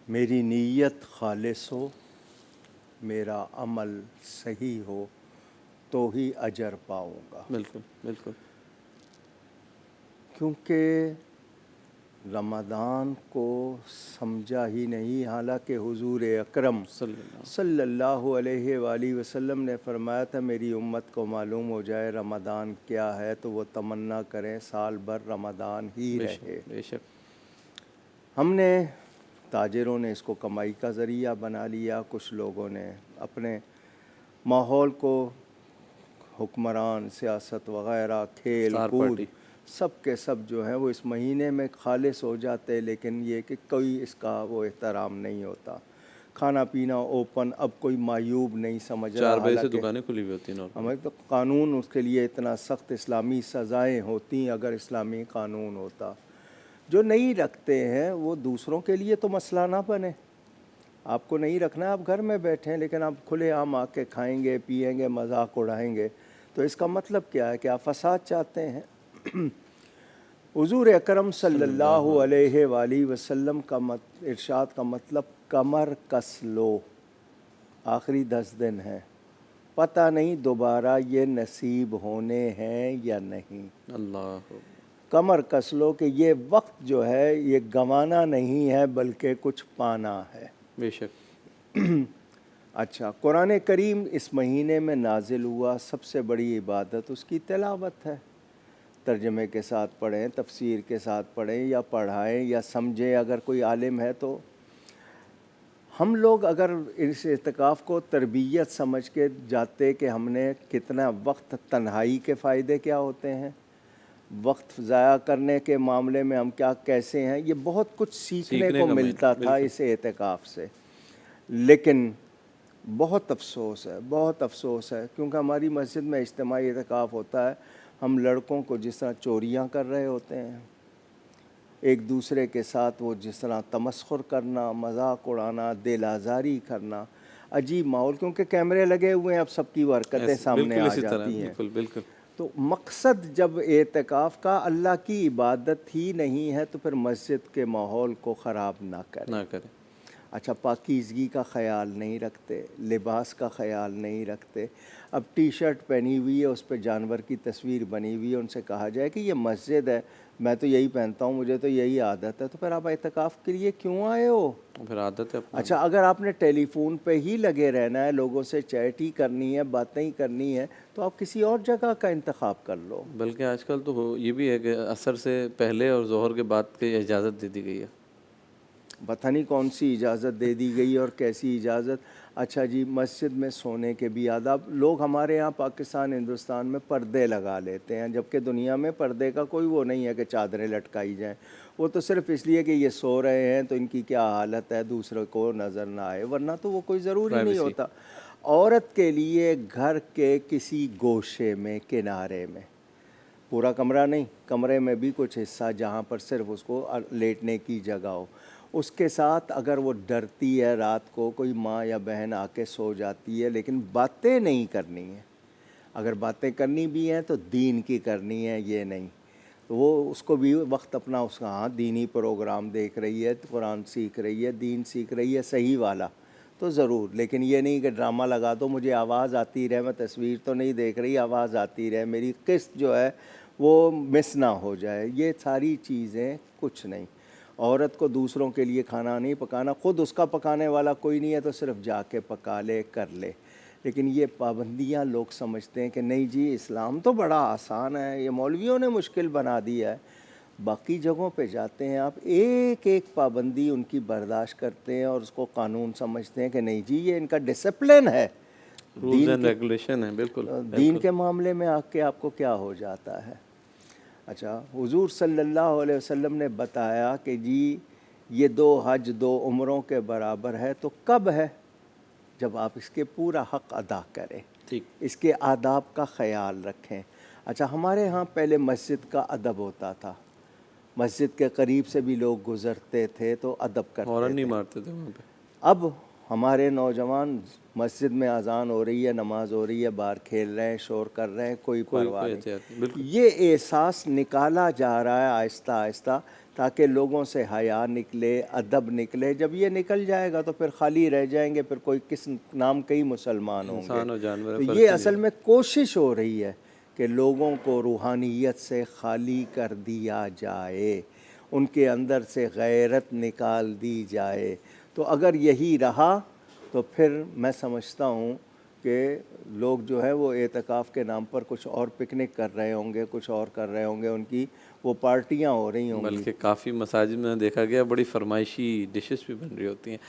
میری نیت خالص ہو، میرا عمل صحیح ہو تو ہی اجر پاؤں گا. بالکل بالکل. کیونکہ رمضان کو سمجھا ہی نہیں، حالانکہ حضور اکرم صلی اللہ علیہ وآلہ وسلم نے فرمایا تھا میری امت کو معلوم ہو جائے رمضان کیا ہے تو وہ تمنا کریں سال بھر رمضان ہی رہے. بے شک. ہم نے تاجروں نے اس کو کمائی کا ذریعہ بنا لیا، کچھ لوگوں نے اپنے ماحول کو، حکمران، سیاست وغیرہ، کھیل کود، سب کے سب جو ہیں وہ اس مہینے میں خالص ہو جاتے، لیکن یہ کہ کوئی اس کا وہ احترام نہیں ہوتا. کھانا پینا اوپن، اب کوئی معیوب نہیں سمجھ رہا. 4 بجے سے دکانیں کھلی ہوئی ہوتی ہیں. ہمیں تو قانون اس کے لیے اتنا سخت، اسلامی سزائیں ہوتی اگر اسلامی قانون ہوتا. جو نہیں رکھتے ہیں وہ دوسروں کے لیے تو مسئلہ نہ بنے. آپ کو نہیں رکھنا ہے، آپ گھر میں بیٹھیں، لیکن آپ کھلے عام آ کے کھائیں گے، پئیں گے، مذاق اڑائیں گے، تو اس کا مطلب کیا ہے کہ آپ فساد چاہتے ہیں. حضور اکرم صلی اللہ علیہ وآلہ وسلم کا ارشاد کا مطلب کمر کس لو، آخری 10 دن ہیں، پتہ نہیں دوبارہ یہ نصیب ہونے ہیں یا نہیں. اللہ، کمر کس لو کہ یہ وقت جو ہے یہ گنوانا نہیں ہے بلکہ کچھ پانا ہے. بے شک. اچھا، قرآن کریم اس مہینے میں نازل ہوا، سب سے بڑی عبادت اس کی تلاوت ہے. ترجمے کے ساتھ پڑھیں، تفسیر کے ساتھ پڑھیں یا پڑھائیں یا سمجھیں اگر کوئی عالم ہے تو. ہم لوگ اگر اس اعتکاف کو تربیت سمجھ کے جاتے کہ ہم نے کتنا وقت، تنہائی کے فائدے کیا ہوتے ہیں، وقت ضائع کرنے کے معاملے میں ہم کیا کیسے ہیں، یہ بہت کچھ سیکھنے کو ملتا تھا اس اعتکاف سے. لیکن بہت افسوس ہے، بہت افسوس ہے، کیونکہ ہماری مسجد میں اجتماعی اعتکاف ہوتا ہے، ہم لڑکوں کو جس طرح چوریاں کر رہے ہوتے ہیں، ایک دوسرے کے ساتھ وہ جس طرح تمسخر کرنا، مذاق اڑانا، دل آزاری کرنا، عجیب ماحول، کیونکہ کیمرے لگے ہوئے ہیں، اب سب کی حرکتیں سامنے آ جاتی ہیں. بالکل. تو مقصد جب اعتکاف کا اللہ کی عبادت ہی نہیں ہے تو پھر مسجد کے ماحول کو خراب نہ کریں. اچھا، پاکیزگی کا خیال نہیں رکھتے، لباس کا خیال نہیں رکھتے. اب ٹی شرٹ پہنی ہوئی ہے، اس پہ جانور کی تصویر بنی ہوئی ہے، ان سے کہا جائے کہ یہ مسجد ہے، میں تو یہی پہنتا ہوں، مجھے تو یہی عادت ہے، تو پھر آپ اعتکاف کے لیے کیوں آئے ہو؟ پھر عادت ہے. اچھا، اگر آپ نے ٹیلی فون پہ ہی لگے رہنا ہے، لوگوں سے چیٹ ہی کرنی ہے، باتیں ہی کرنی ہے، تو آپ کسی اور جگہ کا انتخاب کر لو. بلکہ آج کل تو یہ بھی ہے کہ عصر سے پہلے اور ظہر کے بعد کی اجازت دے دی گئی ہے. پتہ نہیں کون سی اجازت دے دی گئی اور کیسی اجازت. اچھا جی، مسجد میں سونے کے بھی آداب. لوگ ہمارے ہاں پاکستان، ہندوستان میں پردے لگا لیتے ہیں، جبکہ دنیا میں پردے کا کوئی وہ نہیں ہے کہ چادریں لٹکائی جائیں. وہ تو صرف اس لیے کہ یہ سو رہے ہیں تو ان کی کیا حالت ہے دوسرے کو نظر نہ آئے، ورنہ تو وہ کوئی ضروری نہیں ہوتا. عورت کے لیے گھر کے کسی گوشے میں، کنارے میں، پورا کمرہ نہیں، کمرے میں بھی کچھ حصہ جہاں پر صرف اس کو لیٹنے کی جگہ ہو. اس کے ساتھ اگر وہ ڈرتی ہے رات کو، کوئی ماں یا بہن آ کے سو جاتی ہے، لیکن باتیں نہیں کرنی ہیں. اگر باتیں کرنی بھی ہیں تو دین کی کرنی ہے، یہ نہیں. وہ اس کو بھی وقت اپنا اس کا، ہاں دینی پروگرام دیکھ رہی ہے، قرآن سیکھ رہی ہے، دین سیکھ رہی ہے، صحیح والا تو ضرور. لیکن یہ نہیں کہ ڈرامہ لگا دو، مجھے آواز آتی رہے، میں تصویر تو نہیں دیکھ رہی، آواز آتی رہے، میری قسط جو ہے وہ مس نہ ہو جائے. یہ ساری چیزیں کچھ نہیں. عورت کو دوسروں کے لیے کھانا نہیں پکانا، خود اس کا پکانے والا کوئی نہیں ہے تو صرف جا کے پکا لے، کر لے. لیکن یہ پابندیاں لوگ سمجھتے ہیں کہ نہیں جی اسلام تو بڑا آسان ہے، یہ مولویوں نے مشکل بنا دیا ہے. باقی جگہوں پہ جاتے ہیں آپ، ایک ایک پابندی ان کی برداشت کرتے ہیں اور اس کو قانون سمجھتے ہیں کہ نہیں جی یہ ان کا ڈسپلن ہے، رولز اینڈ ریگولیشن ہے. بالکل. دین کے معاملے میں آ کے آپ کو کیا ہو جاتا ہے. اچھا، حضور صلی اللہ علیہ وسلم نے بتایا کہ جی یہ 2 حج 2 عمروں کے برابر ہے، تو کب ہے؟ جب آپ اس کے پورا حق ادا کریں، اس کے آداب کا خیال رکھیں. اچھا، ہمارے ہاں پہلے مسجد کا ادب ہوتا تھا، مسجد کے قریب سے بھی لوگ گزرتے تھے تو ادب کرتے تھے، ہارن نہیں مارتے تھے وہاں پہ. اب ہمارے نوجوان مسجد میں اذان ہو رہی ہے، نماز ہو رہی ہے، باہر کھیل رہے ہیں، شور کر رہے ہیں، کوئی پرواہ نہیں. یہ احساس نکالا جا رہا ہے آہستہ آہستہ تاکہ لوگوں سے حیا نکلے، ادب نکلے. جب یہ نکل جائے گا تو پھر خالی رہ جائیں گے، پھر کوئی کس نام کے ہی مسلمان ہوں گے. انسان اور جانور تو فرق یہ ہی اصل نہیں میں کوشش ہو رہی ہے کہ لوگوں کو روحانیت سے خالی کر دیا جائے، ان کے اندر سے غیرت نکال دی جائے. تو اگر یہی رہا تو پھر میں سمجھتا ہوں کہ لوگ جو ہے وہ اعتکاف کے نام پر کچھ اور پکنک کر رہے ہوں گے، کچھ اور کر رہے ہوں گے، ان کی وہ پارٹیاں ہو رہی ہوں گی. بلکہ کافی مساجد میں دیکھا گیا بڑی فرمائشی ڈشز بھی بن رہی ہوتی ہیں.